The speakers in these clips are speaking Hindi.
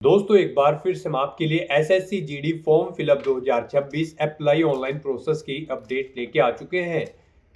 दोस्तों एक बार फिर से हम आपके लिए SSC GD form fill up 2026 apply online process की अपडेट लेके आ चुके हैं।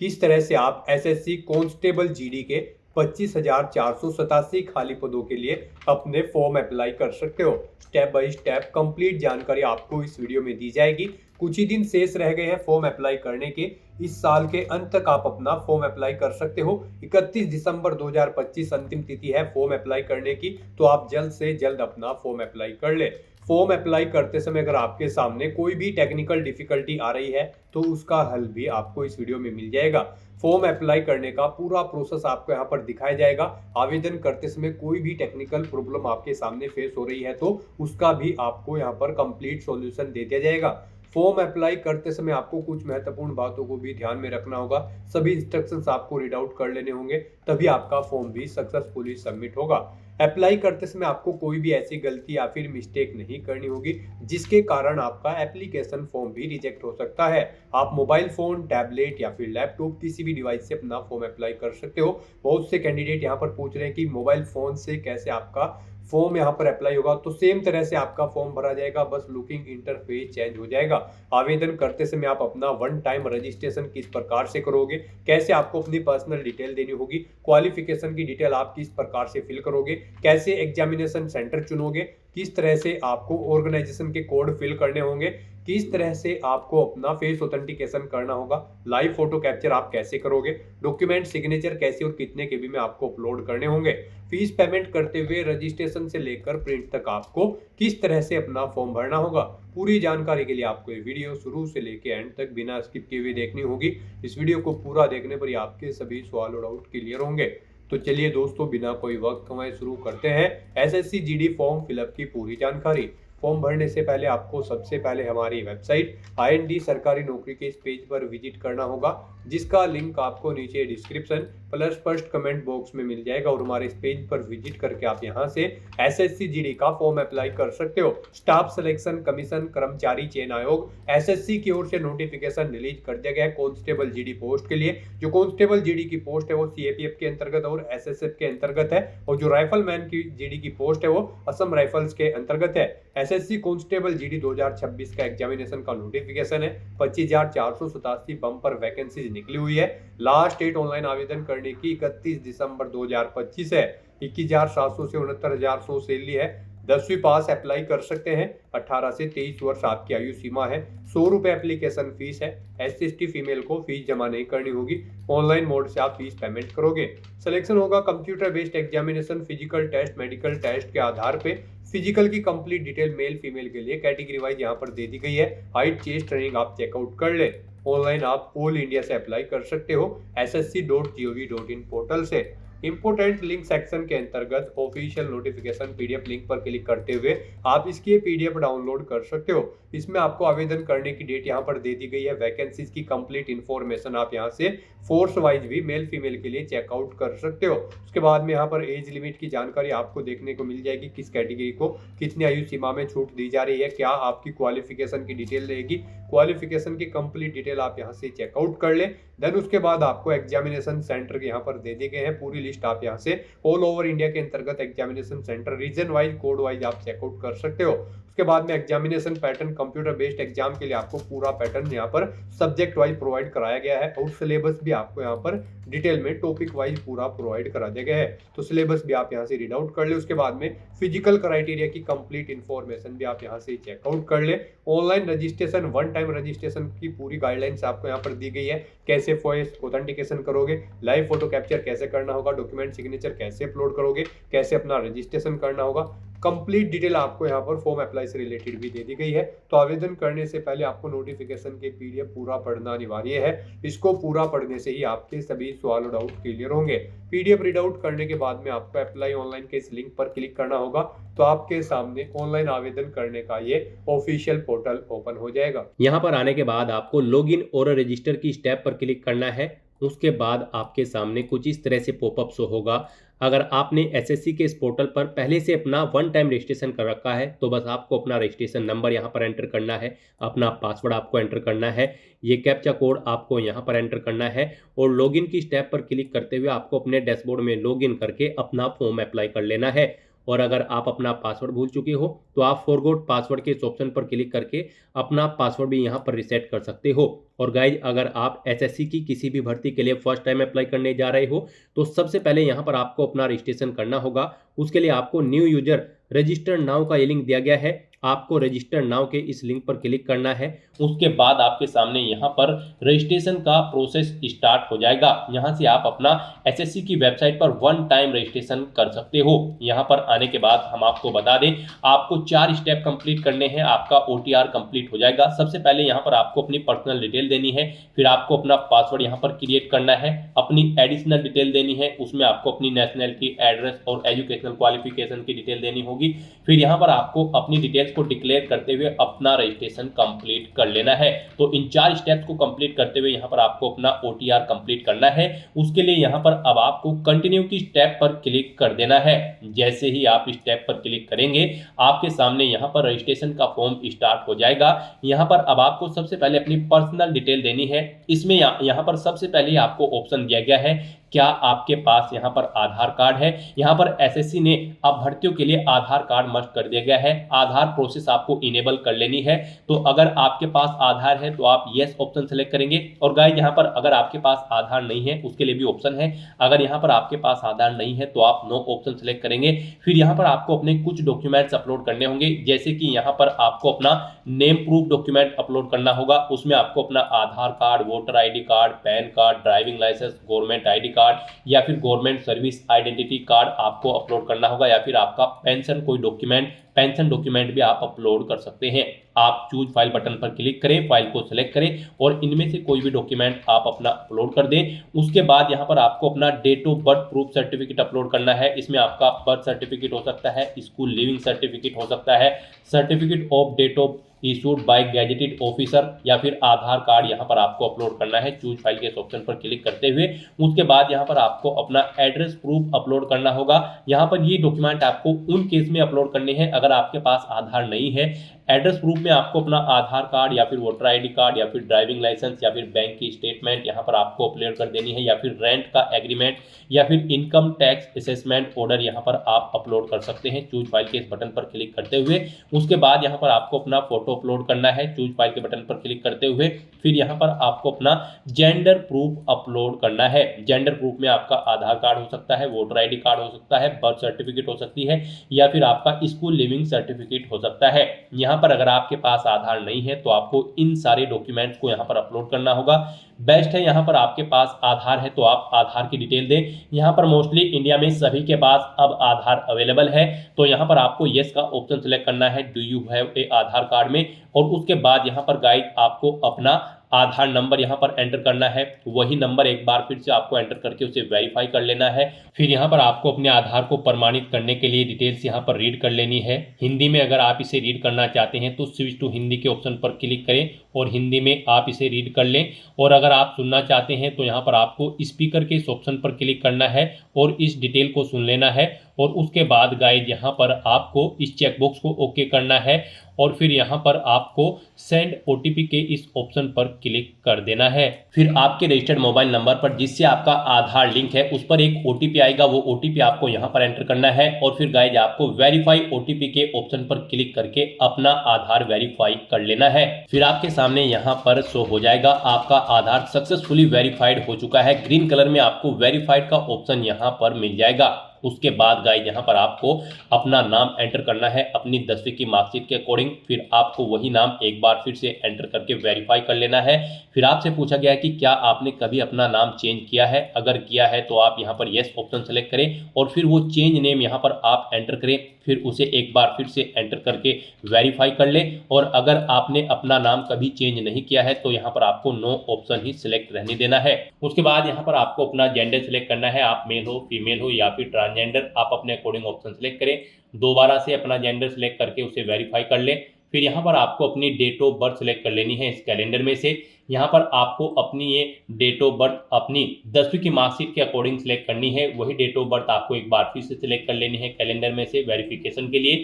किस तरह से आप एसएससी कांस्टेबल जीडी के 25,487 खाली पदों के लिए अपने फॉर्म अप्लाई कर सकते हो। स्टेप बाय स्टेप कंप्लीट जानकारी आपको इस वीडियो में दी जाएगी। कुछ ही दिन शेष रह गए हैं फॉर्म अप्लाई करने के। इस साल के अंत तक आप अपना फॉर्म अप्लाई कर सकते हो। 31 दिसंबर 2025 अंतिम तिथि है फॉर्म अप्लाई करने की, तो आप जल्द से जल्द अपना फॉर्म अप्लाई कर ले। फॉर्म अप्लाई करते समय अगर आपके सामने कोई भी टेक्निकल डिफिकल्टी आ रही है तो उसका हल भी आपको इस वीडियो में मिल जाएगा। फॉर्म अप्लाई करने का पूरा प्रोसेस आपको यहाँ पर दिखाया जाएगा। आवेदन करते समय कोई भी टेक्निकल प्रॉब्लम आपके सामने फेस हो रही है तो उसका भी आपको यहाँ पर कंप्लीट सॉल्यूशन दे दिया जाएगा। फॉर्म अप्लाई करते समय आपको कुछ महत्वपूर्ण बातों को भी ध्यान में रखना होगा। सभी इंस्ट्रक्शंस आपको रीड आउट कर लेने होंगे, तभी आपका फॉर्म भी सक्सेसफुली सबमिट होगा। अप्लाई करते समय आपको कोई भी ऐसी गलती या फिर मिस्टेक नहीं करनी होगी जिसके कारण आपका एप्लीकेशन फॉर्म भी रिजेक्ट हो सकता है। आप मोबाइल फोन, टैबलेट या फिर लैपटॉप किसी भी डिवाइस से अपना फॉर्म अप्लाई कर सकते हो। बहुत से कैंडिडेट यहाँ पर पूछ रहे हैं कि मोबाइल फोन से कैसे आपका फॉर्म यहाँ पर अप्लाई होगा। तो सेम तरह से आपका फॉर्म भरा जाएगा, बस लुकिंग इंटरफेस चेंज हो जाएगा। आवेदन करते समय आप अपना वन टाइम रजिस्ट्रेशन किस प्रकार से करोगे, कैसे आपको अपनी पर्सनल डिटेल देनी होगी, क्वालिफिकेशन की डिटेल आप किस प्रकार से फिल करोगे, कैसे एग्जामिनेशन सेंटर चुनोगे, किस तरह से आपको ऑर्गेनाइजेशन के कोड फिल करने होंगे, किस तरह से आपको अपना फेस ऑथेंटिकेशन करना होगा, लाइव फोटो कैप्चर आप कैसे करोगे, डॉक्यूमेंट सिग्नेचर कैसे और कितने केबी में आपको अपलोड करने होंगे, फीस पेमेंट करते हुए रजिस्ट्रेशन से लेकर प्रिंट तक आपको किस तरह से अपना फॉर्म भरना होगा। पूरी जानकारी के लिए आपको ये वीडियो शुरू से लेकर एंड तक बिना स्किप किए हुए देखनी होगी। इस वीडियो को पूरा देखने पर ही आपके सभी सवाल और डाउट क्लियर होंगे। तो चलिए दोस्तों, बिना कोई वक्त गंवाए शुरू करते हैं एसएससी जीडी फॉर्म फिलअप की पूरी जानकारी। फॉर्म भरने से पहले आपको सबसे पहले हमारी वेबसाइट IND सरकारी नौकरी के इस पेज पर विजिट करना होगा, जिसका लिंक आपको नीचे description plus first comment box में मिल जाएगा। और हमारे इस पेज पर विजिट करके आप यहां से एसएससी जीडी का फॉर्म अप्लाई कर सकते हो। स्टाफ सिलेक्शन कमीशन कर्मचारी चयन आयोग एसएससी की ओर से नोटिफिकेशन रिलीज कर दिया गया है कांस्टेबल जीडी पोस्ट के लिए। जो कांस्टेबल जीडी की पोस्ट है वो सीएपीएफ के अंतर्गत और एसएसएफ के अंतर्गत है, और जो राइफलमैन की जीडी की पोस्ट है वो असम राइफल्स के अंतर्गत है। एसएससी कांस्टेबल जीडी 2026 का एग्जामिनेशन का नोटिफिकेशन है। 25,487 बम्पर वैकेंसीज निकली हुई है। लास्ट डेट ऑनलाइन आवेदन करने की 31 दिसंबर 2025 है। 21,700 से 69,100 सैलरी है। 10वीं पास अप्लाई कर सकते हैं। 18 से 23 वर्ष आपकी आयु सीमा है। 100 रुपए एप्लीकेशन फीस है। SC/ST फीमेल को फीस जमा नहीं करनी होगी। ऑनलाइन मोड से आप फीस पेमेंट करोगे। सिलेक्शन होगा computer based examination, physical test, medical test के आधार पे। फिजिकल की कंप्लीट डिटेल मेल फीमेल के लिए कैटेगरी वाइज यहाँ पर दे दी गई है। हाइट, चेस्ट, रनिंग आप चेकआउट कर ले। ऑनलाइन आप ऑल इंडिया से अप्लाई कर सकते हो ssc.gov.in पोर्टल से। इंपोर्टेंट लिंक सेक्शन के अंतर्गत ऑफिशियल नोटिफिकेशन पीडीएफ लिंक पर क्लिक करते हुए आप इसकी पीडीएफ डाउनलोड कर सकते हो। इसमें आपको आवेदन करने की डेट यहाँ पर दे दी गई है। वैकेंसीज की कंप्लीट इंफॉर्मेशन आप यहाँ से फोर्स वाइज भी मेल फीमेल के लिए चेकआउट कर सकते हो। उसके बाद में यहाँ पर एज लिमिट की जानकारी आपको देखने को मिल जाएगी, किस कैटेगरी को कितनी आयु सीमा में छूट दी जा रही है, क्या आपकी क्वालिफिकेशन की डिटेल रहेगी। क्वालिफिकेशन की कंप्लीट डिटेल आप यहाँ से चेकआउट कर ले। देन उसके बाद आपको एग्जामिनेशन सेंटर के यहाँ पर दे दिए गए हैं। पूरी लिस्ट आप यहाँ से ऑल ओवर इंडिया के अंतर्गत examination centre region wise code wise आप चेकआउट कर सकते हो। उसके बाद में examination pattern computer based exam के लिए आपको पूरा पैटर्न यहाँ पर सब्जेक्ट वाइज प्रोवाइड कराया गया है, और सिलेबस भी आपको यहाँ पर डिटेल में टॉपिक वाइज पूरा प्रोवाइड करा दिया गया है। तो सिलेबस भी आप यहाँ से रीड आउट कर ले। उसके बाद में फिजिकल क्राइटेरिया की कंप्लीट इंफॉर्मेशन भी आप यहाँ से चेकआउट कर ले। Online registration, one time registration की पूरी गाइडलाइंस आपको यहाँ पर दी गई है। कैसे फेस ऑथेंटिकेशन करोगे, लाइव फोटो कैप्चर कैसे करना होगा, डॉक्यूमेंट सिग्नेचर कैसे अपलोड करोगे, कैसे अपना रजिस्ट्रेशन करना होगा, कंप्लीट डिटेल आपको यहाँ पर फॉर्म अप्लाई से रिलेटेड भी दे दी गई है। तो आवेदन करने से पहले आपको नोटिफिकेशन के पीडीएफ पूरा पढ़ना अनिवार्य है। इसको पूरा पढ़ने से ही आपके सभी सवाल और डाउट क्लियर होंगे। पीडीएफ रीड आउट करने के बाद में आपको अप्लाई ऑनलाइन के इस लिंक पर क्लिक करना होगा, तो आपके सामने ऑनलाइन आवेदन करने का ये ऑफिशियल पोर्टल ओपन हो जाएगा। यहाँ पर आने के बाद आपको लॉगिन और रजिस्टर की स्टेप पर क्लिक करना है। उसके बाद आपके सामने कुछ इस तरह से पॉपअप शो होगा। अगर आपने एसएससी के इस पोर्टल पर पहले से अपना वन टाइम रजिस्ट्रेशन कर रखा है तो बस आपको अपना रजिस्ट्रेशन नंबर यहाँ पर एंटर करना है, अपना पासवर्ड आपको एंटर करना है, ये कैप्चा कोड आपको यहाँ पर एंटर करना है, और लॉगिन की स्टेप पर क्लिक करते हुए आपको अपने डैशबोर्ड में लॉगिन करके अपना फॉर्म अप्लाई कर लेना है। और अगर आप अपना पासवर्ड भूल चुके हो तो आप फॉरगॉट पासवर्ड के इस ऑप्शन पर क्लिक करके अपना पासवर्ड भी यहाँ पर रिसेट कर सकते हो। और गाइज, अगर आप एसएससी की किसी भी भर्ती के लिए फर्स्ट टाइम अप्लाई करने जा रहे हो तो सबसे पहले यहाँ पर आपको अपना रजिस्ट्रेशन करना होगा। उसके लिए आपको न्यू यूजर रजिस्टर नाउ का ये लिंक दिया गया है, आपको रजिस्टर नाउ के इस लिंक पर क्लिक करना है। उसके बाद आपके सामने यहाँ पर रजिस्ट्रेशन का प्रोसेस स्टार्ट हो जाएगा। यहाँ से आप अपना एसएससी की वेबसाइट पर वन टाइम रजिस्ट्रेशन कर सकते हो। यहाँ पर आने के बाद हम आपको बता दें, आपको 4 स्टेप कंप्लीट करने हैं, आपका ओटीआर कंप्लीट हो जाएगा। सबसे पहले यहाँ पर आपको अपनी पर्सनल डिटेल देनी है, फिर आपको अपना पासवर्ड यहाँ पर क्रिएट करना है, अपनी एडिशनल डिटेल देनी है, उसमें आपको अपनी नेशनैलिटी, एड्रेस और एजुकेशनल क्वालिफिकेशन की डिटेल देनी होगी। फिर यहाँ पर आपको अपनी डिटेल्स को डिक्लेयर करते हुए अपना रजिस्ट्रेशन कंप्लीट कर लेना है। तो इन 4 स्टेप्स को कंप्लीट करते हुए यहाँ पर आपको अपना ओटीआर कंप्लीट करना है। उसके लिए यहाँ पर अब आपको कंटिन्यू की स्टेप पर क्लिक कर देना है। जैसे ही आप स्टेप पर क्लिक करेंगे आपके सामने यहाँ पर रजिस्ट्रेशन का फॉर्म स्टार्ट हो जाएगा। यहाँ पर अब आपको सबसे पहले अपनी पर्सनल डिटेल देनी है। इसमें यहाँ पर सबसे पहले आपको ऑप्शन दिया गया है, क्या आपके पास यहाँ पर आधार कार्ड है। यहाँ पर एसएससी ने अब भर्तियों के लिए आधार कार्ड मस्ट कर दिया गया है। आधार प्रोसेस आपको इनेबल कर लेनी है। तो अगर आपके पास आधार है तो आप यस ऑप्शन सेलेक्ट करेंगे। और गाइस, यहाँ पर अगर आपके पास आधार नहीं है उसके लिए भी ऑप्शन है। अगर यहाँ पर आपके पास आधार नहीं है तो आप नो ऑप्शन सेलेक्ट करेंगे। फिर यहाँ पर आपको अपने कुछ डॉक्यूमेंट्स अपलोड करने होंगे, जैसे कि यहाँ पर आपको अपना नेम प्रूफ डॉक्यूमेंट अपलोड करना होगा। उसमें आपको अपना Aadhaar card, voter ID card, PAN card, driving licence, government ID card या फिर गवर्नमेंट सर्विस आइडेंटिटी कार्ड आपको अपलोड करना होगा, या फिर आपका पेंशन कोई डॉक्यूमेंट, पेंशन डॉक्यूमेंट भी आप अपलोड कर सकते हैं। आप चूज फाइल बटन पर क्लिक करें, फाइल को सिलेक्ट करें और इनमें से कोई भी डॉक्यूमेंट आप अपना अपलोड कर दें। उसके बाद यहाँ पर आपको अपना date of birth proof certificate upload करना है। इसमें आपका बर्थ सर्टिफिकेट हो सकता है, स्कूल लिविंग सर्टिफिकेट हो सकता है, certificate of date of issued by gazetted officer, या फिर आधार कार्ड यहाँ पर आपको अपलोड करना है चूज फाइल के ऑप्शन पर क्लिक करते हुए। उसके बाद यहाँ पर आपको अपना एड्रेस प्रूफ अपलोड करना होगा। यहाँ पर ये डॉक्यूमेंट आपको उन केस में अपलोड करने हैं अगर आपके पास आधार नहीं है। एड्रेस प्रूफ में आपको अपना आधार कार्ड या फिर वोटर आईडी कार्ड या फिर ड्राइविंग लाइसेंस या फिर बैंक की स्टेटमेंट यहाँ पर आपको अपलोड कर देनी है, या फिर रेंट का एग्रीमेंट या फिर इनकम टैक्स असेसमेंट ऑर्डर यहाँ पर आप अपलोड कर सकते हैं चूज फाइल के इस बटन पर क्लिक करते हुए। उसके बाद यहाँ पर आपको अपना फोटो अपलोड करना है चूज फाइल के बटन पर क्लिक करते हुए। फिर यहाँ पर आपको अपना जेंडर प्रूफ अपलोड करना है। जेंडर प्रूफ में आपका आधार कार्ड हो सकता है, वोटर आईडी कार्ड हो सकता है, बर्थ सर्टिफिकेट हो सकती है, या फिर आपका स्कूल लिविंग सर्टिफिकेट हो सकता है। यहाँ पर अगर आपके पास आधार नहीं है तो आपको इन सारे डॉक्यूमेंट्स को यहाँ पर अपलोड करना होगा। बेस्ट है यहाँ पर आपके पास आधार है तो आप आधार की डिटेल दें। यहाँ पर मोस्टली इंडिया में सभी के पास अब आधार अवेलेबल है, तो यहाँ पर आपको यस का ऑप्शन सेलेक्ट करना है, do you have a Aadhaar card में। और उसके बाद यहाँ पर गाइड आपको अपना आधार नंबर यहाँ पर एंटर करना है। वही नंबर एक बार फिर से आपको एंटर करके उसे वेरीफाई कर लेना है। फिर यहाँ पर आपको अपने आधार को प्रमाणित करने के लिए डिटेल्स यहाँ पर रीड कर लेनी है। हिंदी में अगर आप इसे रीड करना चाहते हैं तो स्विच टू हिंदी के ऑप्शन पर क्लिक करें और हिंदी में आप इसे रीड कर लें। और अगर आप सुनना चाहते हैं तो यहाँ पर आपको स्पीकर के इस ऑप्शन पर क्लिक करना है और इस डिटेल को सुन लेना है। और उसके बाद गाइड यहाँ पर आपको इस चेकबॉक्स को ओके करना है और फिर यहाँ पर आपको सेंड ओटीपी के इस ऑप्शन पर क्लिक कर देना है। फिर आपके रजिस्टर्ड मोबाइल नंबर पर जिससे आपका आधार लिंक है उस पर एक ओटीपी आएगा, वो ओटीपी आपको यहाँ पर एंटर करना है। और फिर गाइज आपको वेरीफाई ओटीपी के ऑप्शन पर क्लिक करके अपना आधार वेरीफाई कर लेना है। फिर आपके सामने यहाँ पर शो हो जाएगा आपका आधार सक्सेसफुली वेरीफाइड हो चुका है। ग्रीन कलर में आपको वेरीफाइड का ऑप्शन यहाँ पर मिल जाएगा। उसके बाद गाइज यहाँ पर आपको अपना नाम एंटर करना है अपनी 10वीं की मार्कशीट के अकॉर्डिंग। फिर आपको वही नाम एक बार फिर से एंटर करके वेरीफाई कर लेना है। फिर आपसे पूछा गया है कि क्या आपने कभी अपना नाम चेंज किया है। अगर किया है तो आप यहाँ पर यस ऑप्शन सेलेक्ट करें और फिर वो चेंज नेम यहाँ पर आप एंटर करें। फिर उसे एक बार फिर से एंटर करके वेरीफाई कर लें। और अगर आपने अपना नाम कभी चेंज नहीं किया है तो यहाँ पर आपको नो ऑप्शन ही सिलेक्ट रहने देना है। उसके बाद यहाँ पर आपको अपना जेंडर सिलेक्ट करना है, आप मेल हो, फीमेल हो या फिर ट्रांसजेंडर, आप अपने अकॉर्डिंग ऑप्शन सेलेक्ट करें। दोबारा से अपना जेंडर सेलेक्ट करके उसे वेरीफाई कर लें। फिर यहाँ पर आपको अपनी डेट ऑफ बर्थ सेलेक्ट कर लेनी है इस कैलेंडर में से। यहाँ पर आपको अपनी ये डेट ऑफ बर्थ अपनी 10वीं की मार्कशीट के अकॉर्डिंग सेलेक्ट करनी है। वही डेट ऑफ बर्थ आपको एक बार फिर से सिलेक्ट कर लेनी है कैलेंडर में से वेरिफिकेशन के लिए।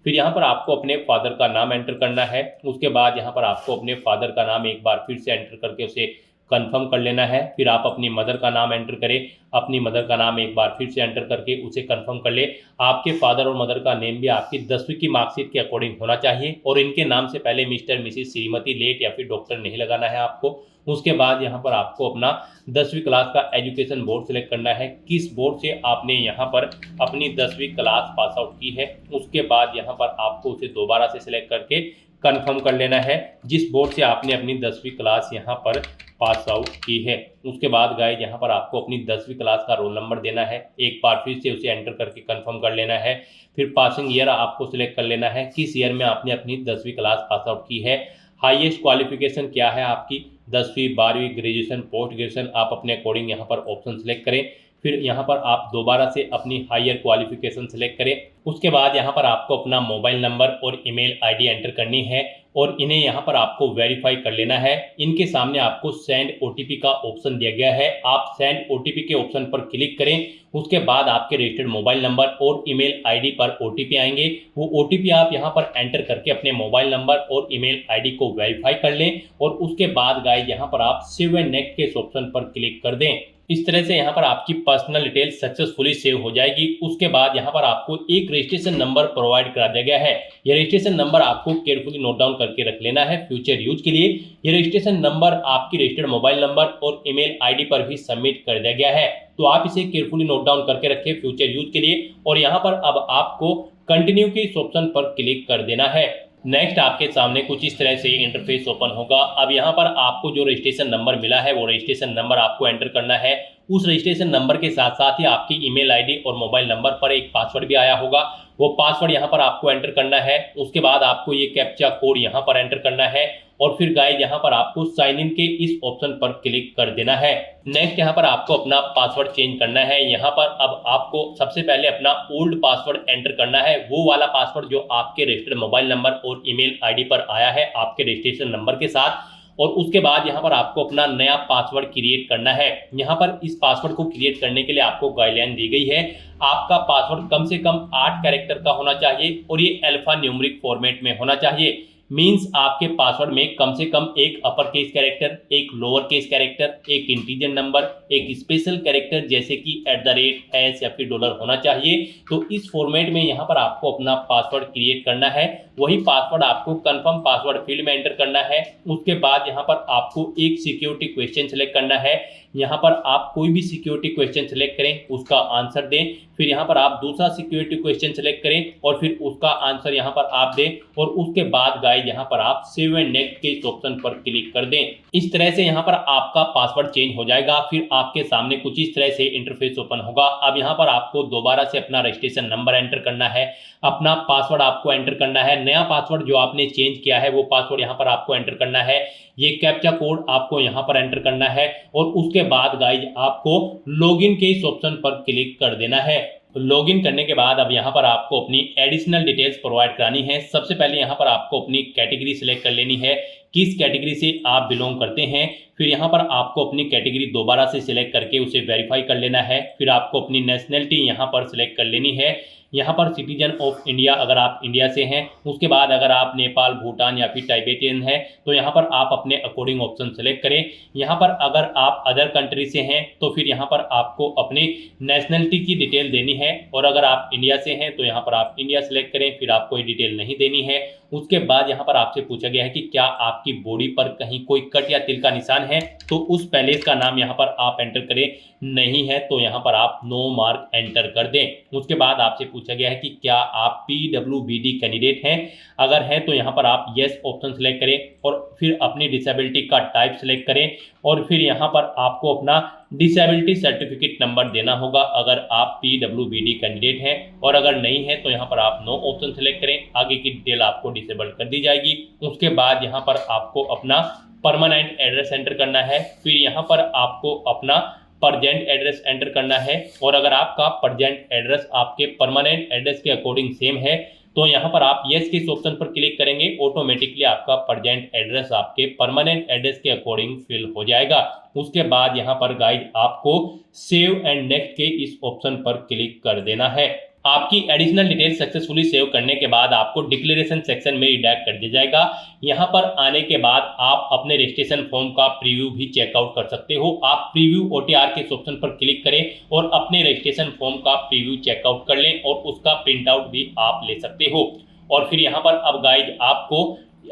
फिर यहाँ पर आपको अपने फादर का नाम एंटर करना है। उसके बाद यहाँ पर आपको अपने फादर का नाम एक बार फिर से एंटर करके उसे कंफर्म कर लेना है। फिर आप अपनी मदर का नाम एंटर करें, अपनी मदर का नाम एक बार फिर से एंटर करके उसे कंफर्म कर ले। आपके फादर और मदर का नेम भी आपकी 10वीं की मार्कशीट के अकॉर्डिंग होना चाहिए और इनके नाम से पहले मिस्टर मिसिस श्रीमती लेट या फिर डॉक्टर नहीं लगाना है आपको। उसके बाद यहाँ पर आपको अपना 10वीं क्लास का एजुकेशन बोर्ड सेलेक्ट करना है, किस बोर्ड से आपने यहाँ पर अपनी 10वीं क्लास पास आउट की है। उसके बाद यहाँ पर आपको उसे दोबारा से सिलेक्ट करके कंफर्म कर लेना है जिस बोर्ड से आपने अपनी 10वीं क्लास यहाँ पर पास आउट की है। उसके बाद गाइस यहाँ पर आपको अपनी 10वीं क्लास का रोल नंबर देना है, एक बार फिर से उसे एंटर करके कंफर्म कर लेना है। फिर पासिंग ईयर आपको सिलेक्ट कर लेना है, किस ईयर में आपने अपनी 10वीं क्लास पास आउट की है। हाईएस्ट क्वालिफिकेशन क्या है आपकी, 10वीं 12वीं ग्रेजुएशन पोस्ट ग्रेजुएशन, आप अपने अकॉर्डिंग यहाँ पर ऑप्शन सेलेक्ट करें। फिर यहाँ पर आप दोबारा से अपनी हायर क्वालिफिकेशन सेलेक्ट करें। उसके बाद यहाँ पर आपको अपना मोबाइल नंबर और ईमेल आईडी एंटर करनी है और इन्हें यहाँ पर आपको वेरीफाई कर लेना है। इनके सामने आपको सेंड ओटीपी का ऑप्शन दिया गया है, आप सेंड ओटीपी के ऑप्शन पर क्लिक करें। उसके बाद आपके रजिस्टर्ड मोबाइल नंबर और ईमेल आईडी पर ओटीपी आएंगे, वो ओटीपी आप यहाँ पर एंटर करके अपने मोबाइल नंबर और ईमेल आईडी को वेरीफाई कर लें और उसके बाद गाइस यहाँ पर आप सेव एंड नेक्स्ट के ऑप्शन पर क्लिक कर दें। इस तरह से यहाँ पर आपकी पर्सनल डिटेल सक्सेसफुली सेव हो जाएगी। उसके बाद यहाँ पर आपको एक रजिस्ट्रेशन नंबर प्रोवाइड करा दिया गया है, यह रजिस्ट्रेशन नंबर आपको केयरफुली नोट डाउन करके रख लेना है फ्यूचर यूज के लिए। यह रजिस्ट्रेशन नंबर आपकी रजिस्टर्ड मोबाइल नंबर और ईमेल आईडी पर भी सबमिट कर दिया गया है, तो आप इसे केयरफुली नोट डाउन करके रखें फ्यूचर यूज के लिए। और यहाँ पर अब आपको कंटिन्यू के इस ऑप्शन पर क्लिक कर देना है। नेक्स्ट आपके सामने कुछ इस तरह से इंटरफेस ओपन होगा। अब यहाँ पर आपको जो रजिस्ट्रेशन नंबर मिला है वो रजिस्ट्रेशन नंबर आपको एंटर करना है। उस रजिस्ट्रेशन नंबर के साथ साथ ही आपकी ईमेल आईडी और मोबाइल नंबर पर एक पासवर्ड भी आया होगा, वो पासवर्ड यहाँ पर आपको एंटर करना है। उसके बाद आपको ये कैप्चा कोड यहाँ पर एंटर करना है और फिर गाइस यहाँ पर आपको साइन इन के इस ऑप्शन पर क्लिक कर देना है। नेक्स्ट यहाँ पर आपको अपना पासवर्ड चेंज करना है। यहाँ पर अब आपको सबसे पहले अपना ओल्ड पासवर्ड एंटर करना है, वो वाला पासवर्ड जो आपके रजिस्टर्ड मोबाइल नंबर और ईमेल आईडी पर आया है आपके रजिस्ट्रेशन नंबर के साथ। और उसके बाद यहाँ पर आपको अपना नया पासवर्ड क्रिएट करना है। यहाँ पर इस पासवर्ड को क्रिएट करने के लिए आपको गाइडलाइन दी गई है, आपका पासवर्ड कम से कम 8 कैरेक्टर का होना चाहिए और ये अल्फा न्यूमेरिक फॉर्मेट में होना चाहिए। मींस आपके पासवर्ड में कम से कम एक अपर केस कैरेक्टर, एक लोअर केस कैरेक्टर, एक इंटीजर नंबर, एक स्पेशल कैरेक्टर जैसे कि @ या फिर डॉलर होना चाहिए। तो इस फॉर्मेट में यहाँ पर आपको अपना पासवर्ड क्रिएट करना है, वही पासवर्ड आपको कंफर्म पासवर्ड फील्ड में एंटर करना है। उसके बाद यहाँ पर आपको एक सिक्योरिटी क्वेश्चन सेलेक्ट करना है, यहाँ पर आप कोई भी सिक्योरिटी क्वेश्चन सेलेक्ट करें, उसका आंसर दें। फिर यहाँ पर आप दूसरा सिक्योरिटी क्वेश्चन सेलेक्ट करें और फिर उसका आंसर यहाँ पर आप दें और उसके बाद गाइस यहाँ पर आप सेव एंड नेक्स्ट के इस ऑप्शन पर क्लिक कर दें। इस तरह से यहाँ पर आपका पासवर्ड चेंज हो जाएगा। फिर आपके सामने कुछ इस तरह से इंटरफेस ओपन होगा। अब यहाँ पर आपको दोबारा से अपना रजिस्ट्रेशन नंबर एंटर करना है, अपना पासवर्ड आपको एंटर करना है, नया पासवर्ड जो आपने चेंज किया है वो पासवर्ड यहाँ पर आपको एंटर करना है, ये कैप्चा कोड आपको यहाँ पर एंटर करना है और उसके बाद गाइस आपको लॉगिन के इस ऑप्शन पर क्लिक कर देना है। लॉगिन करने के बाद अब यहाँ पर आपको अपनी एडिशनल डिटेल्स प्रोवाइड करानी है। सबसे पहले यहाँ पर आपको अपनी कैटेगरी सिलेक्ट कर लेनी है, किस कैटेगरी से आप बिलोंग करते हैं। फिर यहाँ पर आपको अपनी कैटेगरी दोबारा से सिलेक्ट करके उसे वेरीफाई कर लेना है। फिर आपको अपनी नेशनलिटी यहाँ पर सिलेक्ट कर लेनी है, यहाँ पर सिटीजन ऑफ इंडिया अगर आप इंडिया से हैं। उसके बाद अगर आप नेपाल, भूटान या फिर टाइबेटियन हैं तो यहाँ पर आप अपने अकॉर्डिंग ऑप्शन सेलेक्ट करें। यहाँ पर अगर आप अदर कंट्री से हैं तो फिर यहाँ पर आपको अपने नेशनलिटी की डिटेल देनी है और अगर आप इंडिया से हैं तो यहाँ पर आप इंडिया सेलेक्ट करें, फिर आपको कोई डिटेल नहीं देनी है। उसके बाद यहाँ पर आपसे पूछा गया है कि क्या आपकी बॉडी पर कहीं कोई कट या तिल का निशान है, तो उस पैलेस का नाम यहाँ पर आप एंटर करें, नहीं है तो यहाँ पर आप नो मार्क एंटर कर दें। उसके बाद आपसे पूछा गया है कि क्या आप PWBD कैंडिडेट हैं, अगर हैं तो यहाँ पर आप यस ऑप्शन सेलेक्ट करें और फिर अपनी डिसेबिलिटी का टाइप सेलेक्ट करें और फिर यहाँ पर आपको अपना डिसेबिलिटी सर्टिफिकेट नंबर देना होगा अगर आप PWBD कैंडिडेट हैं, और अगर नहीं है तो यहाँ पर आप नो ऑप्शन सेलेक्ट करें, आगे की डिटेल आपको डिसेबल कर दी जाएगी। उसके बाद यहाँ पर आपको अपना परमानेंट एड्रेस एंटर करना है, फिर यहाँ पर आपको अपना परजेंट एड्रेस एंटर करना है और अगर आपका परजेंट एड्रेस आपके परमानेंट एड्रेस के अकॉर्डिंग सेम है तो यहाँ पर आप यस के इस ऑप्शन पर क्लिक करेंगे, ऑटोमेटिकली आपका परजेंट एड्रेस आपके परमानेंट एड्रेस के अकॉर्डिंग फिल हो जाएगा। उसके बाद यहाँ पर गाइस आपको सेव एंड नेक्स्ट के इस ऑप्शन पर क्लिक कर देना है। आपकी एडिशनल डिटेल सक्सेसफुली सेव करने के बाद आपको डिक्लेरेशन सेक्शन में रिडायरेक्ट कर दिया जाएगा। यहाँ पर आने के बाद आप अपने रजिस्ट्रेशन फॉर्म का प्रीव्यू भी चेकआउट कर सकते हो। आप प्रीव्यू ओटीआर के ऑप्शन पर क्लिक करें और अपने रजिस्ट्रेशन फॉर्म का प्रीव्यू चेकआउट कर लें और उसका प्रिंट आउट भी आप ले सकते हो। और फिर यहाँ पर अब गाइज आपको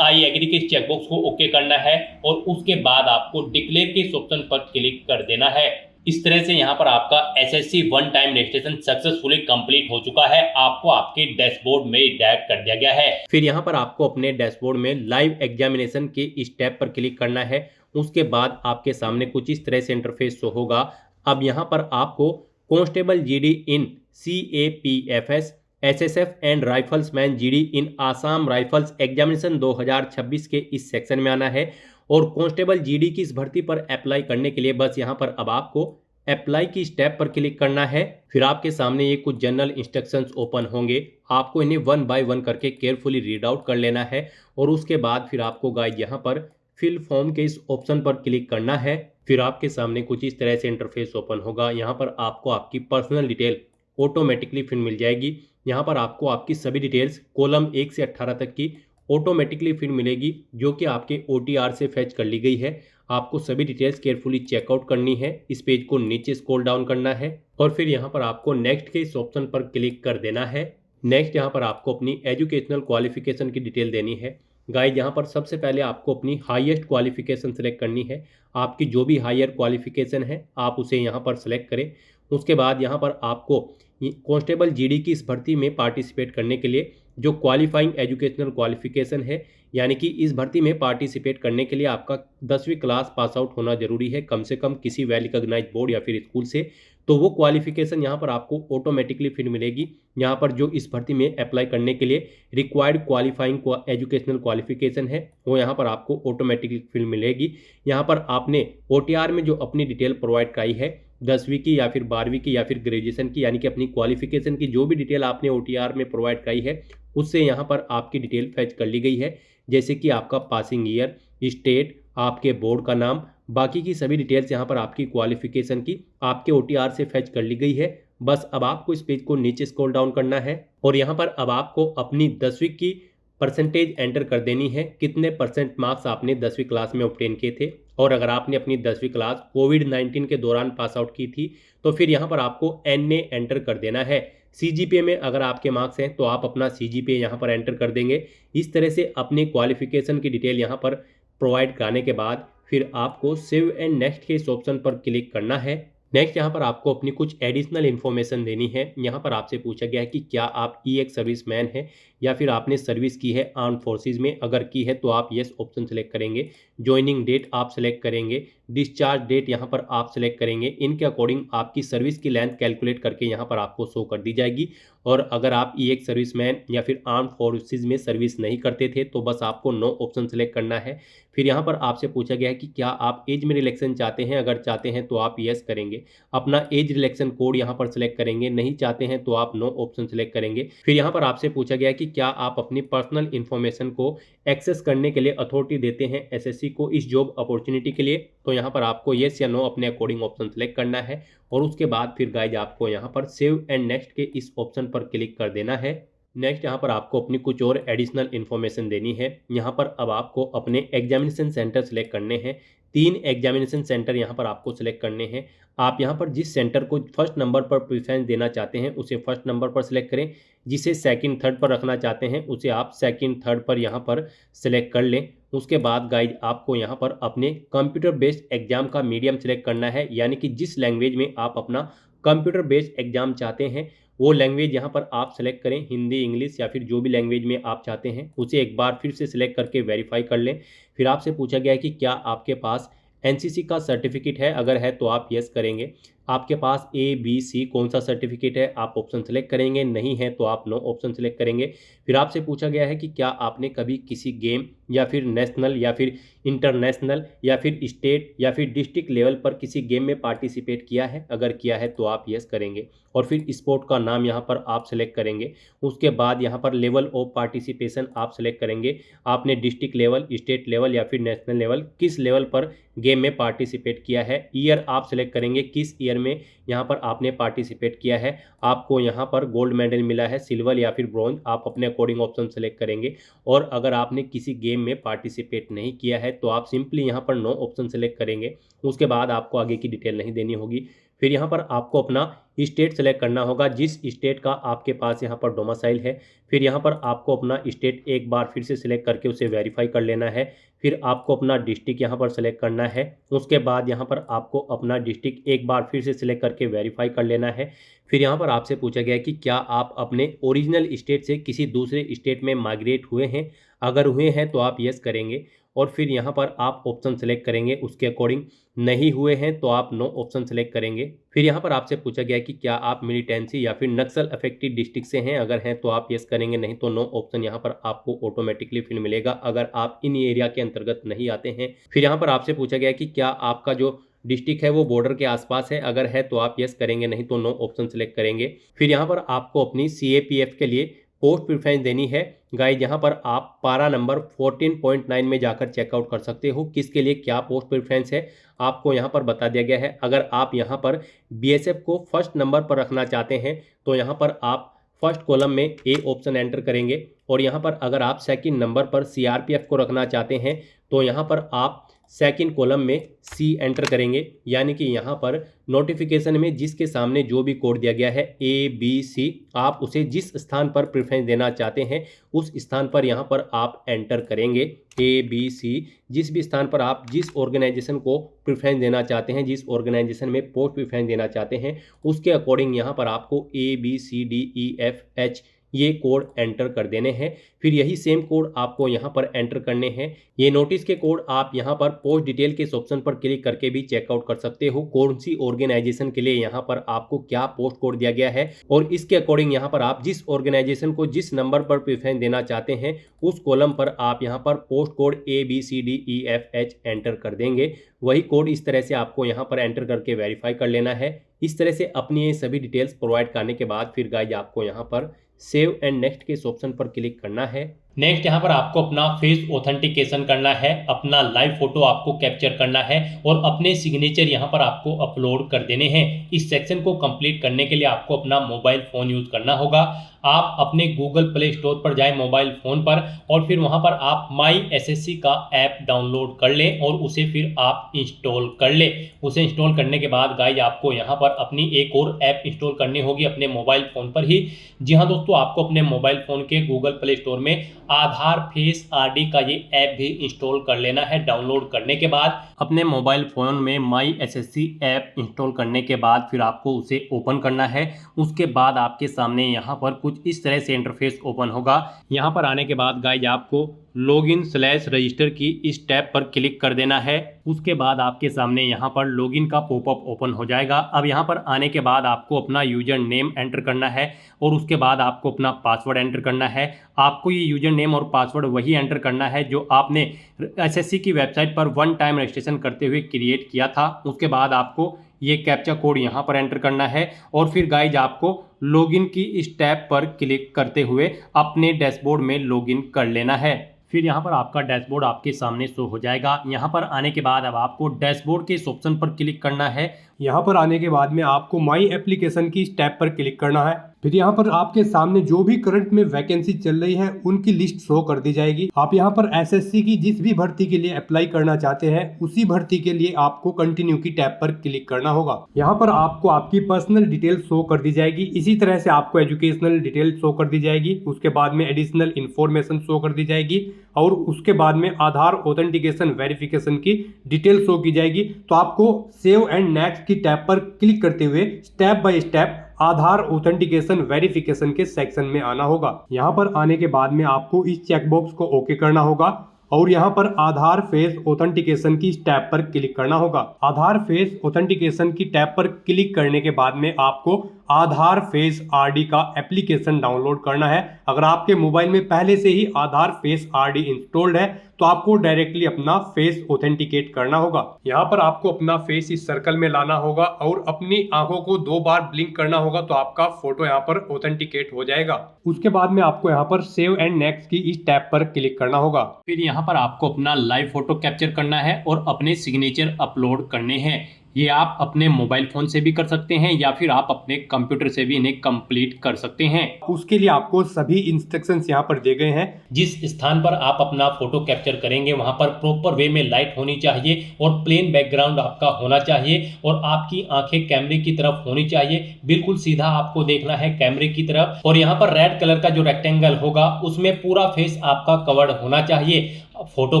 आई एग्री के चेकबॉक्स को ओके करना है और उसके बाद आपको डिक्लेयर के ऑप्शन पर क्लिक कर देना है। इस तरह से यहाँ पर आपका SSC one time registration successfully complete हो चुका है। आपको आपके डैशबोर्ड में डायरेक्ट कर दिया गया है। फिर यहाँ पर आपको अपने डैशबोर्ड में लाइव एग्जामिनेशन के इस टैब पर क्लिक करना है। उसके बाद आपके सामने कुछ इस तरह से इंटरफेस शो होगा। अब यहाँ पर आपको constable GD in CAPFS SSF and riflesman GD in Assam rifles examination 2026 के इस सेक्शन में आना है। और कांस्टेबल जीडी की इस भर्ती पर अप्लाई करने के लिए बस यहाँ पर अब आपको अप्लाई की स्टेप पर क्लिक करना है। फिर आपके सामने ये कुछ जनरल इंस्ट्रक्शंस ओपन होंगे। आपको इन्हें वन बाय वन करके केयरफुली रीड आउट कर लेना है और उसके बाद फिर आपको गाइड यहाँ पर फिल फॉर्म के इस ऑप्शन पर क्लिक करना है। फिर आपके सामने कुछ इस तरह से इंटरफेस ओपन होगा। यहाँ पर आपको आपकी पर्सनल डिटेल ऑटोमेटिकली फिर मिल जाएगी। यहाँ पर आपको आपकी सभी डिटेल्स कॉलम 1 से 18 तक की ऑटोमेटिकली फिर मिलेगी, जो कि आपके OTR से फैच कर ली गई है। आपको सभी डिटेल्स केयरफुली चेकआउट करनी है। इस पेज को नीचे स्क्रॉल डाउन करना है और फिर यहाँ पर आपको नेक्स्ट के इस ऑप्शन पर क्लिक कर देना है। नेक्स्ट यहाँ पर आपको अपनी एजुकेशनल क्वालिफिकेशन की डिटेल देनी है। गाइस यहाँ पर सबसे पहले आपको अपनी हाईएस्ट क्वालिफिकेशन सेलेक्ट करनी है। आपकी जो भी हायर क्वालिफिकेशन है आप उसे यहाँ पर सेलेक्ट करें। उसके बाद यहाँ पर आपको कांस्टेबल जीडी की इस भर्ती में पार्टिसिपेट करने के लिए जो क्वालिफाइंग एजुकेशनल क्वालिफिकेशन है, यानी कि इस भर्ती में पार्टिसिपेट करने के लिए आपका 10वीं क्लास पास आउट होना जरूरी है, कम से कम किसी वेल रिकॉग्नाइज बोर्ड या फिर स्कूल से। तो वो क्वालिफिकेशन यहाँ पर आपको ऑटोमेटिकली फिर मिलेगी। यहाँ पर जो इस भर्ती में अप्लाई करने के लिए रिक्वायर्ड क्वालिफाइंग एजुकेशनल क्वालिफिकेशन है वो यहाँ पर आपको ऑटोमेटिकली फिर मिलेगी। यहाँ पर आपने OTR में जो अपनी डिटेल प्रोवाइड कराई है 10वीं की या फिर 12वीं की या फिर ग्रेजुएशन की, यानी कि अपनी क्वालिफिकेशन की जो भी डिटेल आपने OTR में प्रोवाइड कराई है उससे यहाँ पर आपकी डिटेल फैच कर ली गई है। जैसे कि आपका पासिंग ईयर, स्टेट, आपके बोर्ड का नाम, बाकी की सभी डिटेल्स यहाँ पर आपकी क्वालिफिकेशन की आपके OTR से फैच कर ली गई है। बस अब आपको इस पेज को नीचे स्क्रॉल डाउन करना है और यहाँ पर अब आपको अपनी 10वीं की परसेंटेज एंटर कर देनी है। कितने परसेंट मार्क्स आपने 10वीं क्लास में ऑब्टेन किए थे, और अगर आपने अपनी 10वीं क्लास कोविड-19 के दौरान पास आउट की थी तो फिर यहाँ पर आपको NA एंटर कर देना है। CGPA में अगर आपके मार्क्स हैं तो आप अपना CGPA यहाँ पर एंटर कर देंगे। इस तरह से अपनी क्वालिफिकेशन की डिटेल यहाँ पर प्रोवाइड कराने के बाद फिर आपको सेव एंड नेक्स्ट के इस ऑप्शन पर क्लिक करना है। नेक्स्ट यहाँ पर आपको अपनी कुछ एडिशनल इन्फॉर्मेशन देनी है। यहाँ पर आपसे पूछा गया है कि क्या आप एक सर्विसमैन हैं या फिर आपने सर्विस की है आर्म फोर्सेज में। अगर की है तो आप येस ऑप्शन सेलेक्ट करेंगे। ज्वाइनिंग डेट आप सेलेक्ट करेंगे। डिस्चार्ज डेट यहाँ पर आप सेलेक्ट करेंगे। इनके अकॉर्डिंग आपकी सर्विस की लेंथ कैलकुलेट करके यहाँ पर आपको शो कर दी जाएगी। और अगर आप एक सर्विसमैन या फिर आर्म फोर्सेज में सर्विस नहीं करते थे तो बस आपको नो ऑप्शन सेलेक्ट करना है। फिर यहाँ पर आपसे पूछा गया है कि क्या आप एज में रिलैक्सेशन चाहते हैं। अगर चाहते हैं तो आप येस करेंगे, अपना एज रिलैक्सेशन कोड यहाँ पर सेलेक्ट करेंगे। नहीं चाहते हैं तो आप नो ऑप्शन सेलेक्ट करेंगे। फिर यहाँ पर आपसे पूछा गया है कि क्या आप अपनी पर्सनल इन्फॉर्मेशन को एक्सेस करने के लिए अथॉरिटी देते हैं एसएससी को इस जॉब अपॉर्चुनिटी के लिए। तो यहाँ पर आपको येस या नो अपने अकॉर्डिंग ऑप्शन सेलेक्ट करना है और उसके बाद फिर गाइज आपको यहाँ पर सेव एंड नेक्स्ट के इस ऑप्शन पर क्लिक कर देना है। नेक्स्ट यहाँ पर आपको अपनी कुछ और एडिशनल इन्फॉर्मेशन देनी है। यहाँ पर अब आपको अपने एग्जामिनेशन सेंटर सेलेक्ट करने हैं। 3 एग्जामिनेशन सेंटर यहाँ पर आपको सेलेक्ट करने हैं। आप यहाँ पर जिस सेंटर को फर्स्ट नंबर पर प्रेफरेंस देना चाहते हैं उसे फर्स्ट नंबर पर सिलेक्ट करें। जिसे सेकंड थर्ड पर रखना चाहते हैं उसे आप सेकंड थर्ड पर यहाँ पर सिलेक्ट कर लें। उसके बाद गाइज आपको यहाँ पर अपने कंप्यूटर बेस्ड एग्जाम का मीडियम सेलेक्ट करना है, यानी कि जिस लैंग्वेज में आप अपना कंप्यूटर बेस्ड एग्जाम चाहते हैं वो लैंग्वेज यहाँ पर आप सेलेक्ट करें। हिंदी, इंग्लिश या फिर जो भी लैंग्वेज में आप चाहते हैं उसे एक बार फिर से सिलेक्ट करके वेरीफाई कर लें। फिर आपसे पूछा गया है कि क्या आपके पास एनसीसी का सर्टिफिकेट है। अगर है तो आप यस करेंगे। आपके पास ABC कौन सा सर्टिफिकेट है आप ऑप्शन सेलेक्ट करेंगे। नहीं है तो आप नो ऑप्शन सेलेक्ट करेंगे। फिर आपसे पूछा गया है कि क्या आपने कभी किसी गेम या फिर नेशनल या फिर इंटरनेशनल या फिर स्टेट या फिर डिस्ट्रिक्ट लेवल पर किसी गेम में पार्टिसिपेट किया है? अगर किया है तो आप यस करेंगे और फिर स्पोर्ट का नाम यहाँ पर आप सेलेक्ट करेंगे। उसके बाद यहाँ पर लेवल ऑफ पार्टिसिपेशन आप सेलेक्ट करेंगे। आपने डिस्ट्रिक्ट लेवल, स्टेट लेवल या फिर नेशनल लेवल किस लेवल पर गेम में पार्टिसिपेट किया है। ईयर आप सेलेक्ट करेंगे, किस ईयर में यहाँ पर आपने पार्टिसिपेट किया है। आपको यहाँ पर गोल्ड मेडल मिला है, सिल्वर या फिर ब्रॉन्ज, आप अपने अकॉर्डिंग ऑप्शन सेलेक्ट करेंगे। और अगर आपने किसी गेम में पार्टिसिपेट नहीं किया है तो आप सिंपली यहाँ पर नो ऑप्शन सेलेक्ट करेंगे। उसके बाद आपको आगे की डिटेल नहीं देनी होगी। फिर यहाँ पर आपको अपना स्टेट सेलेक्ट करना होगा, जिस स्टेट का आपके पास यहाँ पर डोमिसाइल है। फिर यहाँ पर आपको अपना स्टेट एक बार फिर से सिलेक्ट करके उसे वेरीफाई कर लेना है। फिर आपको अपना डिस्ट्रिक्ट यहाँ पर सेलेक्ट करना है। उसके बाद यहाँ पर आपको अपना डिस्ट्रिक्ट एक बार फिर से सिलेक्ट करके वेरीफाई कर लेना है। फिर यहाँ पर आपसे पूछा गया है कि क्या आप अपने ओरिजिनल स्टेट से किसी दूसरे स्टेट में माइग्रेट हुए हैं। अगर हुए हैं तो आप यस करेंगे और फिर यहाँ पर आप ऑप्शन सेलेक्ट करेंगे उसके अकॉर्डिंग। नहीं हुए हैं तो आप नो ऑप्शन सेलेक्ट करेंगे। फिर यहाँ पर आपसे पूछा गया कि क्या आप मिलिटेंसी या फिर नक्सल अफेक्टेड डिस्ट्रिक्ट से हैं। अगर हैं तो आप यस करेंगे, नहीं तो नो ऑप्शन यहाँ पर आपको ऑटोमेटिकली फिर मिलेगा अगर आप इन एरिया के अंतर्गत नहीं आते हैं। फिर यहाँ पर आपसे पूछा गया कि क्या आपका जो डिस्ट्रिक्ट है वो बॉर्डर के आसपास है। अगर है तो आप यस करेंगे, नहीं तो नो ऑप्शन सेलेक्ट करेंगे। फिर यहाँ पर आपको अपनी CAPF के लिए पोस्ट प्रेफरेंस देनी है। गाइज यहाँ पर आप पारा नंबर 14.9 में जाकर चेकआउट कर सकते हो किसके लिए क्या पोस्ट प्रेफरेंस है, आपको यहाँ पर बता दिया गया है। अगर आप यहाँ पर BSF को फर्स्ट नंबर पर रखना चाहते हैं तो यहाँ पर आप फर्स्ट कॉलम में A ऑप्शन एंटर करेंगे। और यहाँ पर अगर आप सेकंड नंबर पर CRPF को रखना चाहते हैं तो यहाँ पर आप सेकंड कॉलम में C एंटर करेंगे। यानी कि यहाँ पर नोटिफिकेशन में जिसके सामने जो भी कोड दिया गया है ABC, आप उसे जिस स्थान पर प्रेफरेंस देना चाहते हैं उस स्थान पर यहाँ पर आप एंटर करेंगे ABC। जिस भी स्थान पर आप जिस ऑर्गेनाइजेशन को प्रेफरेंस देना चाहते हैं, जिस ऑर्गेनाइजेशन में पोस्ट प्रेफरेंस देना चाहते हैं, उसके अकॉर्डिंग यहाँ पर आपको ABCDEFH ये कोड एंटर कर देने हैं। फिर यही सेम कोड आपको यहाँ पर एंटर करने हैं। ये नोटिस के कोड आप यहाँ पर पोस्ट डिटेल के इस ऑप्शन पर क्लिक करके भी चेकआउट कर सकते हो कौन सी ऑर्गेनाइजेशन के लिए यहाँ पर आपको क्या पोस्ट कोड दिया गया है। और इसके अकॉर्डिंग यहाँ पर आप जिस ऑर्गेनाइजेशन को जिस नंबर पर प्रेफरेंस देना चाहते हैं उस कॉलम पर आप यहाँ पर पोस्ट कोड ABCDEFH एंटर कर देंगे। वही कोड इस तरह से आपको यहाँ पर एंटर करके वेरीफाई कर लेना है। इस तरह से अपनी ये सभी डिटेल्स प्रोवाइड करने के बाद फिर गाइज आपको यहाँ पर सेव एंड नेक्स्ट के इस ऑप्शन पर क्लिक करना है। नेक्स्ट यहाँ पर आपको अपना फेस ऑथेंटिकेशन करना है, अपना लाइव फोटो आपको कैप्चर करना है और अपने सिग्नेचर यहाँ पर आपको अपलोड कर देने हैं। इस सेक्शन को कंप्लीट करने के लिए आपको अपना मोबाइल फोन यूज करना होगा। आप अपने गूगल प्ले स्टोर पर जाएं मोबाइल फोन पर और फिर वहां पर आप माई SSC का ऐप डाउनलोड कर लें और उसे फिर आप इंस्टॉल कर लें। उसे इंस्टॉल करने के बाद गाइज आपको यहाँ पर अपनी एक और ऐप इंस्टॉल करनी होगी अपने मोबाइल फोन पर ही। जी हाँ दोस्तों, आपको अपने मोबाइल फोन के गूगल प्ले स्टोर में आधार फेस RD का ये ऐप भी इंस्टॉल कर लेना है। डाउनलोड करने के बाद अपने मोबाइल फोन में माई SSC ऐप इंस्टॉल करने के बाद फिर आपको उसे ओपन करना है। उसके बाद आपके सामने यहाँ पर कुछ इस तरह से इंटरफेस ओपन होगा। यहाँ पर आने के बाद गाइज आपको लॉगिन/रजिस्टर की इस टैब पर क्लिक कर देना है। उसके बाद आपके सामने यहाँ पर लॉगिन का पॉपअप ओपन हो जाएगा। अब यहाँ पर आने के बाद आपको अपना यूजर नेम एंटर करना है और उसके बाद आपको अपना पासवर्ड एंटर करना है। आपको ये यूजर नेम और पासवर्ड वही एंटर करना है जो आपने SSC की वेबसाइट पर वन टाइम रजिस्ट्रेशन करते हुए क्रिएट किया था। उसके बाद आपको ये कैप्चा कोड यहाँ पर एंटर करना है और फिर गाइज आपको लॉगिन की इस टैब पर क्लिक करते हुए अपने डैशबोर्ड में लॉगिन कर लेना है। फिर यहाँ पर आपका डैशबोर्ड आपके सामने शो हो जाएगा। यहाँ पर आने के बाद अब आपको डैशबोर्ड के इस ऑप्शन पर क्लिक करना है। यहाँ पर आने के बाद में आपको माई एप्लीकेशन की इस टैब पर क्लिक करना है। फिर यहाँ पर आपके सामने जो भी करंट में वैकेंसी चल रही है उनकी लिस्ट शो कर दी जाएगी। आप यहाँ पर SSC की जिस भी भर्ती के लिए अप्लाई करना चाहते हैं उसी भर्ती के लिए आपको कंटिन्यू की टैब पर क्लिक करना होगा। यहाँ पर आपको आपकी पर्सनल डिटेल शो कर दी जाएगी। इसी तरह से आपको एजुकेशनल डिटेल शो कर दी जाएगी। उसके बाद में एडिशनल इंफॉर्मेशन शो कर दी जाएगी और उसके बाद में आधार ऑथेंटिकेशन वेरिफिकेशन की डिटेल शो की जाएगी। तो आपको सेव एंड नेक्स्ट की टैब पर क्लिक करते हुए step by step Aadhaar authentication verification के सेक्शन में आना होगा। यहाँ पर आने के बाद में आपको इस चेकबॉक्स को ओके करना होगा और यहाँ पर आधार फेस ऑथेंटिकेशन की टैब पर क्लिक करना होगा। आधार फेस ऑथेंटिकेशन की टैब पर क्लिक करने के बाद में आपको आधार फेस आरडी का एप्लीकेशन डाउनलोड करना है। अगर आपके मोबाइल में पहले से ही आधार फेस आरडी इंस्टॉल्ड है तो आपको डायरेक्टली अपना फेस ऑथेंटिकेट करना होगा। यहाँ पर आपको अपना फेस इस सर्कल में लाना होगा और अपनी आंखों को 2 बार ब्लिंक करना होगा तो आपका फोटो यहाँ पर ऑथेंटिकेट हो जाएगा। उसके बाद में आपको यहाँ पर सेव एंड नेक्स्ट की इस टैब पर क्लिक करना होगा। फिर यहाँ पर आपको अपना लाइव फोटो कैप्चर करना है और अपने सिग्नेचर अपलोड करने हैं। ये आप अपने मोबाइल फोन से भी कर सकते हैं या फिर आप अपने कंप्यूटर से भी इन्हें कंप्लीट कर सकते हैं। उसके लिए आपको सभी इंस्ट्रक्शंस यहाँ पर दिए गए हैं। जिस स्थान पर आप अपना फोटो कैप्चर करेंगे वहां पर प्रॉपर वे में लाइट होनी चाहिए और प्लेन बैकग्राउंड आपका होना चाहिए और आपकी आंखें कैमरे की तरफ होनी चाहिए। बिल्कुल सीधा आपको देखना है कैमरे की तरफ और यहाँ पर रेड कलर का जो रेक्टेंगल होगा उसमें पूरा फेस आपका कवर्ड होना चाहिए। फोटो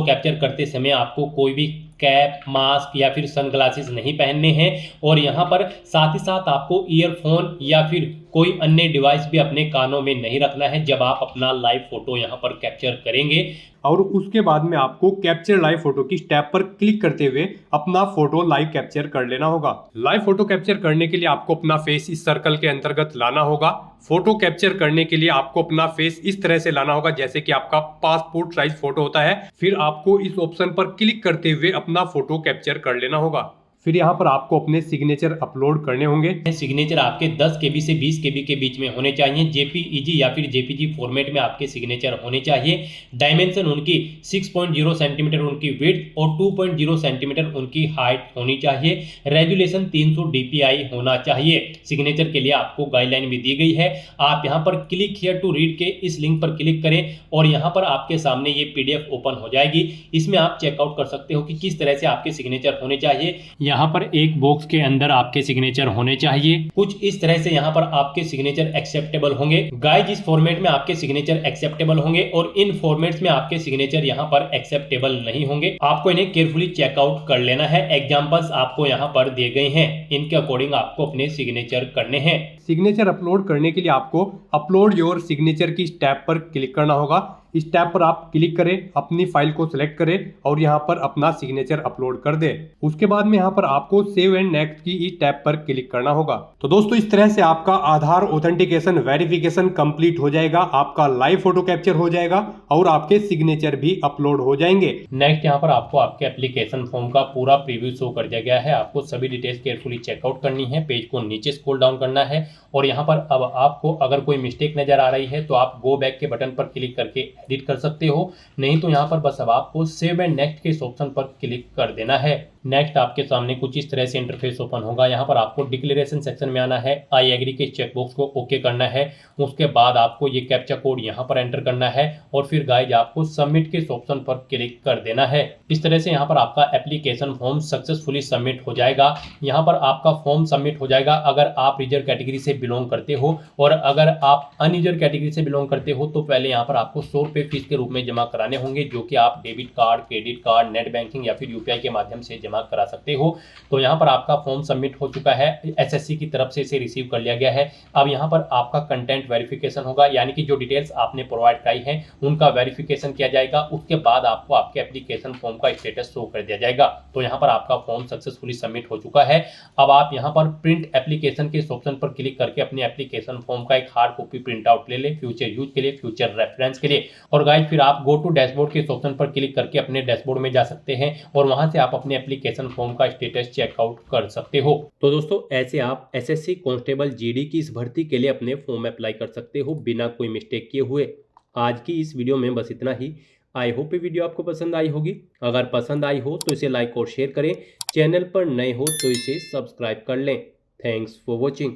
कैप्चर करते समय आपको कोई भी कैप, मास्क या फिर सनग्लासेस नहीं पहनने हैं और यहाँ पर साथ ही साथ आपको ईयरफोन या फिर कोई अन्य डिवाइस भी अपने कानों में नहीं रखना है जब आप अपना लाइव फोटो यहाँ पर कैप्चर करेंगे। और उसके बाद में आपको कैप्चर लाइव फोटो की टैब पर क्लिक करते हुए अपना फोटो लाइव कैप्चर कर लेना होगा। लाइव फोटो कैप्चर करने के लिए आपको अपना फेस इस सर्कल के अंतर्गत लाना होगा। फोटो कैप्चर करने के लिए आपको अपना फेस इस तरह से लाना होगा जैसे कि आपका पासपोर्ट साइज फोटो होता है। फिर आपको इस ऑप्शन पर क्लिक करते हुए अपना फोटो कैप्चर कर लेना होगा। फिर यहाँ पर आपको अपने सिग्नेचर अपलोड करने होंगे। सिग्नेचर आपके 10 KB से 20 KB के बीच में होने चाहिए। जेपीईजी या फिर जेपीजी फॉर्मेट में आपके सिग्नेचर होने चाहिए। डायमेंशन उनकी 6.0 सेंटीमीटर उनकी विड्थ और 2.0 सेंटीमीटर उनकी हाइट होनी चाहिए। रेजुलेशन 300 DPI होना चाहिए। सिग्नेचर के लिए आपको गाइडलाइन भी दी गई है। आप यहाँ पर क्लिक हियर टू रीड के इस लिंक पर क्लिक करें और यहाँ पर आपके सामने ये PDF ओपन हो जाएगी। इसमें आप चेकआउट कर सकते हो कि किस तरह से आपके सिग्नेचर होने चाहिए। यहाँ पर एक बॉक्स के अंदर आपके सिग्नेचर होने चाहिए। कुछ इस तरह से यहाँ पर आपके सिग्नेचर एक्सेप्टेबल होंगे। गाइस, इस फॉर्मेट में आपके सिग्नेचर एक्सेप्टेबल होंगे और इन फॉर्मेट्स में आपके सिग्नेचर यहाँ पर एक्सेप्टेबल नहीं होंगे। आपको इन्हें केयरफुली चेकआउट कर लेना है। एग्जांपल्स आपको यहाँ पर दिए गए हैं, इनके अकॉर्डिंग आपको अपने सिग्नेचर करने हैं। सिग्नेचर अपलोड करने के लिए आपको अपलोड योर सिग्नेचर की टैब पर क्लिक करना होगा। इस टैब पर आप क्लिक करें, अपनी फाइल को सिलेक्ट करें और यहाँ पर अपना सिग्नेचर अपलोड कर दें। उसके बाद में यहाँ पर आपको सेव एंड नेक्स्ट की इस टैब पर क्लिक करना होगा। तो दोस्तों, इस तरह से आपका आधार ऑथेंटिकेशन वेरिफिकेशन कंप्लीट हो जाएगा। आपका लाइव फोटो कैप्चर हो जाएगा और आपके सिग्नेचर भी अपलोड हो जाएंगे। नेक्स्ट यहाँ पर आपको आपके एप्लीकेशन फॉर्म का पूरा प्रीव्यू शो कर दिया गया है। आपको सभी डिटेल्स केयरफुली चेकआउट करनी है। पेज को नीचे स्क्रॉल डाउन करना है और यहाँ पर अब आपको अगर कोई मिस्टेक नजर आ रही है तो आप गो बैक के बटन पर क्लिक करके एडिट कर सकते हो। नहीं तो यहाँ पर बस अब आपको सेव एंड नेक्स्ट के इस ऑप्शन पर क्लिक कर देना है। नेक्स्ट आपके सामने कुछ इस तरह से इंटरफेस ओपन होगा। यहाँ पर आपको डिक्लेरेशन सेक्शन में आना है, आई एग्री के चेकबॉक्स को ओके करना है। उसके बाद आपको ये कैप्चा कोड यहाँ पर एंटर करना है और फिर गाइज आपको सबमिट के इस ऑप्शन पर क्लिक कर देना है। इस तरह से यहाँ पर आपका एप्लीकेशन फॉर्म सक्सेसफुली सबमिट हो जाएगा। यहाँ पर आपका फॉर्म सबमिट हो जाएगा अगर आप रिजर्व कैटेगरी से बिलोंग करते हो और अगर आप अनरिजर्व कैटेगरी से बिलोंग करते हो तो पहले यहाँ पर आपको 100 रुपये फीस के रूप में जमा कराने होंगे, जो कि आप debit card, credit card, net banking या फिर यूपीआई के माध्यम से जमा करा सकते हो। तो यहाँ पर आपका फॉर्म सबमिट हो चुका है, एसएससी की तरफ से इसे रिसीव कर लिया गया है। अब यहाँ पर आपका कंटेंट वेरिफिकेशन होगा, यानी कि जो डिटेल्स आपने प्रोवाइड कराई है उनका वेरिफिकेशन किया जाएगा। उसके बाद आपको आपके एप्लीकेशन फॉर्म का स्टेटस शो कर दिया जाएगा। तो यहाँ पर आपका फॉर्म सक्सेसफुली सबमिट हो चुका है। अब आप यहाँ पर प्रिंट एप्लीकेशन के इस ऑप्शन पर क्लिक करके अपने एप्लीकेशन फॉर्म का एक हार्ड कॉपी प्रिंट आउट ले ले, फ्यूचर यूज के लिए, फ्यूचर रेफरेंस के लिए। और गाइस फिर आप गो टू डैशबोर्ड के इस ऑप्शन पर क्लिक करके अपने डैशबोर्ड में जा सकते हैं और वहां से आप अपने एप्लीकेशन फॉर्म का स्टेटस चेकआउट कर सकते हो। तो दोस्तों, ऐसे आप एसएससी कांस्टेबल जीडी की इस भर्ती के लिए अपने फॉर्म अप्लाई कर सकते हो बिना कोई मिस्टेक किए हुए। आज की इस वीडियो में बस इतना ही। आई होप ये वीडियो आपको पसंद आई होगी। अगर पसंद आई हो तो इसे लाइक और शेयर करें। चैनल पर नए हो तो इसे सब्सक्राइब कर लें। Thanks for watching.